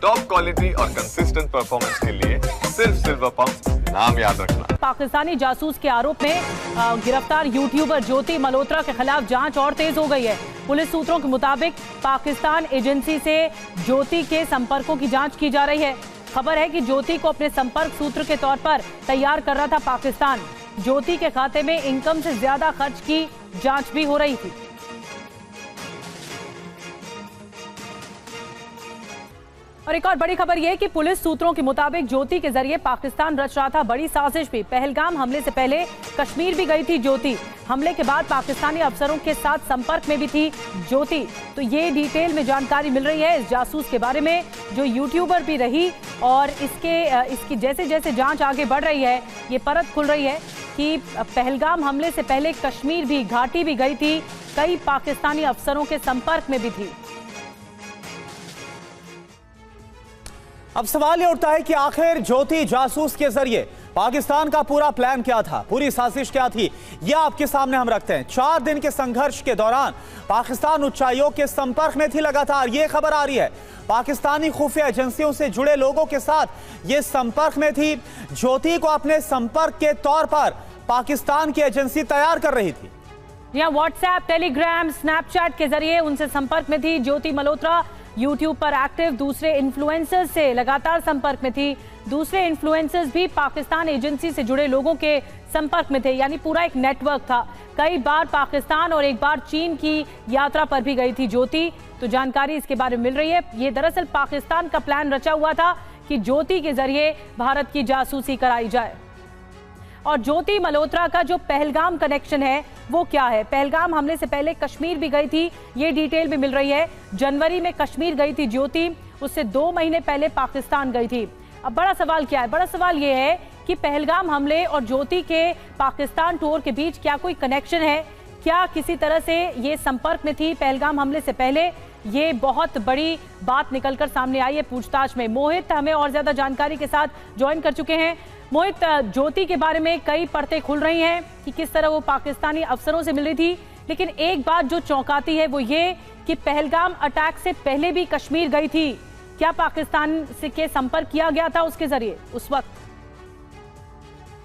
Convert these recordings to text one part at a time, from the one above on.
Top quality और consistent performance के लिए सिर्फ सिल्वर पंप नाम याद रखना। पाकिस्तानी जासूस के आरोप में गिरफ्तार यूट्यूबर ज्योति मल्होत्रा के खिलाफ जांच और तेज हो गई है। पुलिस सूत्रों के मुताबिक पाकिस्तान एजेंसी से ज्योति के संपर्कों की जांच की जा रही है। खबर है कि ज्योति को अपने संपर्क सूत्र के तौर पर तैयार कर रहा था पाकिस्तान। ज्योति के खाते में इनकम से ज्यादा खर्च की जांच भी हो रही थी। और एक और बड़ी खबर यह कि पुलिस सूत्रों के मुताबिक ज्योति के जरिए पाकिस्तान रच रहा था बड़ी साजिश भी। पहलगाम हमले से पहले कश्मीर भी गई थी ज्योति। हमले के बाद पाकिस्तानी अफसरों के साथ संपर्क में भी थी ज्योति। तो ये डिटेल में जानकारी मिल रही है इस जासूस के बारे में जो यूट्यूबर भी रही। और इसकी जैसे जैसे जांच आगे बढ़ रही है ये परत खुल रही है कि पहलगाम हमले से पहले कश्मीर भी, घाटी भी गई थी, कई पाकिस्तानी अफसरों के संपर्क में भी थी। अब सवाल ये उठता है कि आखिर ज्योति जासूस के जरिए पाकिस्तान का पूरा प्लान क्या था, पूरी साजिश क्या थी, यह आपके सामने हम रखते हैं। 4 दिन के संघर्ष के दौरान पाकिस्तान उच्चायोग के संपर्क में थी लगातार। ये खबर आ रही है पाकिस्तानी खुफिया एजेंसियों से जुड़े लोगों के साथ ये संपर्क में थी। ज्योति को अपने संपर्क के तौर पर पाकिस्तान की एजेंसी तैयार कर रही थी। यहाँ व्हाट्सएप, टेलीग्राम, स्नैपचैट के जरिए उनसे संपर्क में थी ज्योति मल्होत्रा। यूट्यूब पर एक्टिव दूसरे इन्फ्लुएंसर्स से लगातार संपर्क में थी। दूसरे इन्फ्लुएंसर्स भी पाकिस्तान एजेंसी से जुड़े लोगों के संपर्क में थे। यानी पूरा एक नेटवर्क था। कई बार पाकिस्तान और एक बार चीन की यात्रा पर भी गई थी ज्योति। तो जानकारी इसके बारे में मिल रही है। ये दरअसल पाकिस्तान का प्लान रचा हुआ था कि ज्योति के जरिए भारत की जासूसी कराई जाए। और ज्योति मल्होत्रा का जो पहलगाम कनेक्शन है वो क्या है? पहलगाम हमले से पहले कश्मीर भी गई थी, ये डिटेल भी मिल रही है। जनवरी में कश्मीर गई थी ज्योति, उससे 2 महीने पहले पाकिस्तान गई थी। अब बड़ा सवाल क्या है? बड़ा सवाल ये है कि पहलगाम हमले और ज्योति के पाकिस्तान टूर के बीच क्या कोई कनेक्शन है? क्या किसी तरह से ये संपर्क में थी पहलगाम हमले से पहले? ये बहुत बड़ी बात निकलकर सामने आई है पूछताछ में। मोहित हमें और ज्यादा जानकारी के साथ ज्वाइन कर चुके हैं। मोहित, ज्योति के बारे में कई परतें खुल रही हैं कि किस तरह वो पाकिस्तानी अफसरों से मिल रही थी, लेकिन एक बात जो चौंकाती है वो ये कि पहलगाम अटैक से पहले भी कश्मीर गई थी। क्या पाकिस्तान से के संपर्क किया गया था उसके जरिए उस वक्त?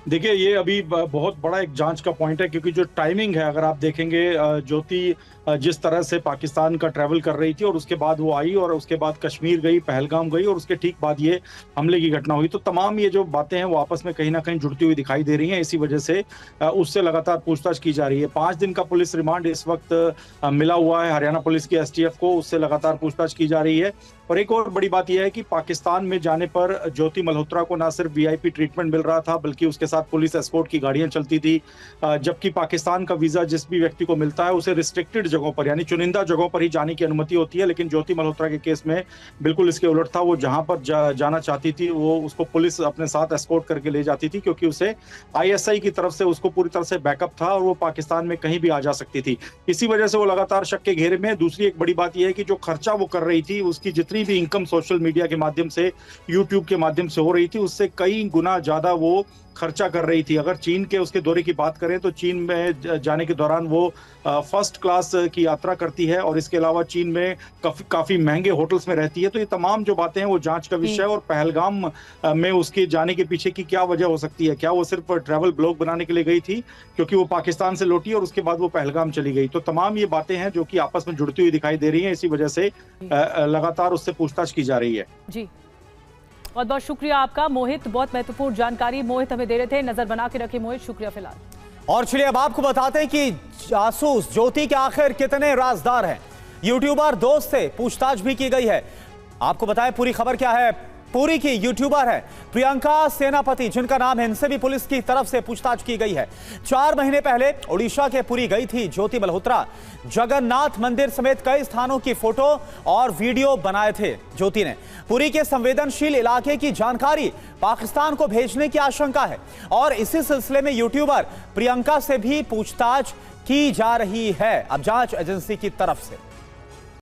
देखिए, ये अभी बहुत बड़ा एक जांच का पॉइंट है क्योंकि जो टाइमिंग है, अगर आप देखेंगे ज्योति जिस तरह से पाकिस्तान का ट्रैवल कर रही थी और उसके बाद वो आई और उसके बाद कश्मीर गई, पहलगाम गई और उसके ठीक बाद ये हमले की घटना हुई, तो तमाम ये जो बातें हैं वो आपस में कहीं ना कहीं जुड़ती हुई दिखाई दे रही हैं। इसी वजह से उससे लगातार पूछताछ की जा रही है। 5 दिन का पुलिस रिमांड इस वक्त मिला हुआ है हरियाणा पुलिस की STF को, उससे लगातार पूछताछ की जा रही है। और एक और बड़ी बात यह है कि पाकिस्तान में जाने पर ज्योति मल्होत्रा को न सिर्फ VIP ट्रीटमेंट मिल रहा था बल्कि उसके साथ पुलिस एस्कॉर्ट की गाड़ियां चलती थी। जबकि पाकिस्तान का वीजा जिस भी व्यक्ति को मिलता है उसे रिस्ट्रिक्टेड जगहों पर यानी चुनिंदा जगहों पर ही जाने की अनुमति होती है, लेकिन ज्योति मल्होत्रा के केस में बिल्कुल इसके उलट था। वो जहां पर जाना चाहती थी वो उसको पुलिस अपने साथ एस्कॉर्ट करके ले जाती थी क्योंकि उसे ISI की तरफ से उसको पूरी तरह से बैकअप था और वो पाकिस्तान में कहीं भी आ जा सकती थी। इसी वजह से वो लगातार शक के घेरे में। दूसरी एक बड़ी बात यह है कि जो खर्चा वो कर रही थी, उसकी जितनी भी इनकम सोशल मीडिया के माध्यम से, यूट्यूब के माध्यम से हो रही थी, उससे कई गुना ज्यादा वो खर्चा कर रही थी। अगर चीन के उसके दौरे की बात करें तो चीन में जाने के दौरान वो फर्स्ट क्लास की यात्रा करती है और इसके अलावा चीन में काफी महंगे होटल्स में रहती है। तो ये तमाम जो बातें हैं वो जांच का विषय है। और पहलगाम में उसके जाने के पीछे की क्या वजह हो सकती है? क्या वो सिर्फ ट्रैवल ब्लॉग बनाने के लिए गई थी क्योंकि वो पाकिस्तान से लौटी और उसके बाद वो पहलगाम चली गई? तो तमाम ये बातें हैं जो कि आपस में जुड़ती हुई दिखाई दे रही है। इसी वजह से लगातार उससे पूछताछ की जा रही है। जी, बहुत बहुत शुक्रिया आपका मोहित। बहुत महत्वपूर्ण जानकारी मोहित हमें दे रहे थे। नजर बना के रखे मोहित, शुक्रिया फिलहाल। और चलिए अब आपको बताते हैं कि जासूस ज्योति के आखिर कितने राजदार हैं। यूट्यूबर दोस्त से पूछताछ भी की गई है। आपको बताएं पूरी खबर क्या है। पुरी की यूट्यूबर है प्रियंका सेनापति, जिनका नाम है, इनसे भी पुलिस की तरफ से पूछताछ की गई है। 4 महीने पहले उड़ीसा के पुरी गई थी ज्योति मल्होत्रा। जगन्नाथ मंदिर समेत कई स्थानों की फोटो और वीडियो बनाए थे ज्योति ने। पुरी के संवेदनशील इलाके की जानकारी पाकिस्तान को भेजने की आशंका है और इसी सिलसिले में यूट्यूबर प्रियंका से भी पूछताछ की जा रही है अब जांच एजेंसी की तरफ से।